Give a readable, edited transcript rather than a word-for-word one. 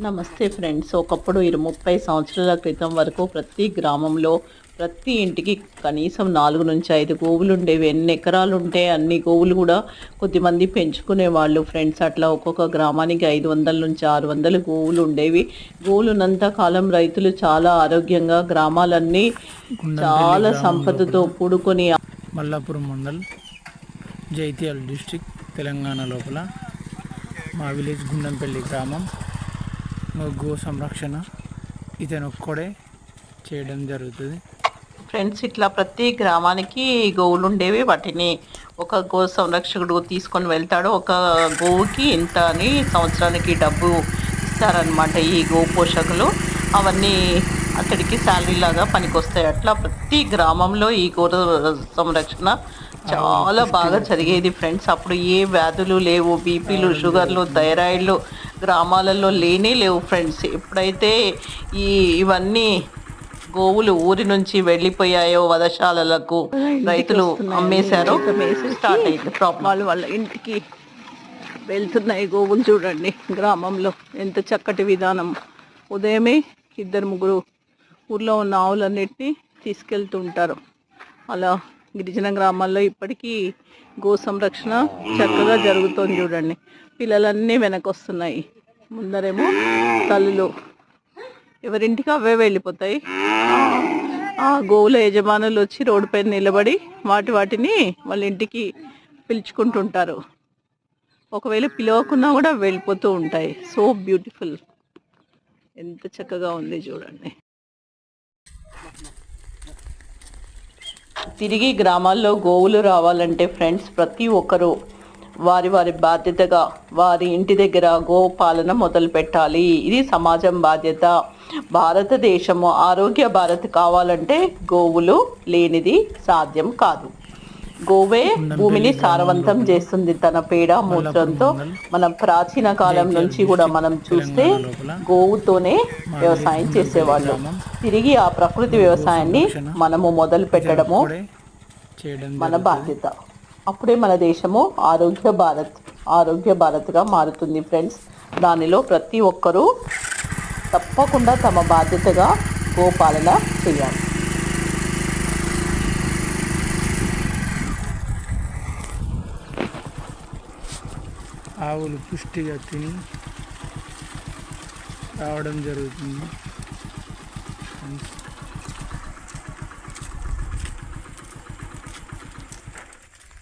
నమస్తే ఫ్రెండ్స్. ఒకప్పుడు 30 సంవత్సరాల క్రితం వరకు ప్రతి గ్రామంలో, ప్రతి ఇంటికి కనీసం 4-5 గోవులు ఉండేవి. ఎన్ని ఎకరాలు ఉంటే అన్ని గోవులు కూడా కొద్దిమంది పెంచుకునేవాళ్ళు ఫ్రెండ్స్. అట్లా ఒక్కొక్క గ్రామానికి 500-600 గోవులు ఉండేవి. గోవులు ఉన్నంత కాలం రైతులు చాలా ఆరోగ్యంగా, గ్రామాలన్నీ చాలా సంపదతో కూడుకొని మల్లాపురం మండల్, జైత్యాల డిస్టిక్, తెలంగాణ లోపల మా విలేజ్ గుండంపల్లి గ్రామం గో సంరక్షణ ఇతను ఒక్కడే చేయడం జరుగుతుంది ఫ్రెండ్స్. ఇట్లా ప్రతి గ్రామానికి గోవులు ఉండేవి. వాటిని ఒక గో సంరక్షకుడు తీసుకొని వెళ్తాడు. ఒక గోవుకి ఇంత అని సంవత్సరానికి డబ్బు ఇస్తారనమాట ఈ గో పోషకులు. అవన్నీ అతడికి శాలరీ లాగా పనికొస్తాయి. అట్లా ప్రతి గ్రామంలో ఈ గో సంరక్షణ చాలా బాగా జరిగేది ఫ్రెండ్స్. అప్పుడు ఏ వ్యాధులు లేవు, బీపీలు, షుగర్లు, థైరాయిడ్లు గ్రామాలలో లేనే లేవు ఫ్రెండ్స్. ఎప్పుడైతే ఇవన్నీ గోవులు ఊరి నుంచి వెళ్ళిపోయాయో వధశాలలకు, రైతులు అమ్మేశారో, స్టార్ట్ అయింది ప్రాబ్లం. వాళ్ళ ఇంటికి వెళ్తున్నాయి గోవులు. చూడండి గ్రామంలో ఎంత చక్కటి విధానం. ఉదయమే 2-3 ఊర్లో ఉన్న ఆవులన్నిటినీ తీసుకెళ్తుంటారు. అలా గిరిజన గ్రామాల్లో ఇప్పటికీ గో సంరక్షణ చక్కగా జరుగుతుంది. చూడండి పిల్లలన్నీ వెనకొస్తున్నాయి. ముందరేమో తల్లులు ఎవరింటికి అవే వెళ్ళిపోతాయి. ఆ గోవుల యజమానులు వచ్చి రోడ్డు పైన నిలబడి వాటిని వాళ్ళ ఇంటికి పిలుచుకుంటుంటారు. ఒకవేళ పిలవకున్నా కూడా వెళ్ళిపోతూ ఉంటాయి. సో బ్యూటిఫుల్, ఎంత చక్కగా ఉంది చూడండి. తిరిగి గ్రామాల్లో గోవులు రావాలంటే ఫ్రెండ్స్ ప్రతి ఒక్కరూ వారి బాధ్యతగా వారి ఇంటి దగ్గర గో పాలన మొదలు పెట్టాలి. ఇది సమాజం బాధ్యత. భారతదేశము ఆరోగ్య భారత్ కావాలంటే గోవులు లేనిది సాధ్యం కాదు. గోవే భూమిని సారవంతం చేస్తుంది తన పేడ మూత్రంతో. మన ప్రాచీన కాలం నుంచి కూడా మనం చూస్తే గోవుతోనే వ్యవసాయం చేసేవాళ్ళు. తిరిగి ఆ ప్రకృతి వ్యవసాయాన్ని మనము మొదలు పెట్టడము మన బాధ్యత. అప్పుడే మన దేశము ఆరోగ్య భారత్గా మారుతుంది ఫ్రెండ్స్. దానిలో ప్రతి ఒక్కరూ తప్పకుండా తమ బాధ్యతగా గోపాలన చేయాలి. ఆవులు పుష్టిగా తిని రావడం జరుగుతుంది.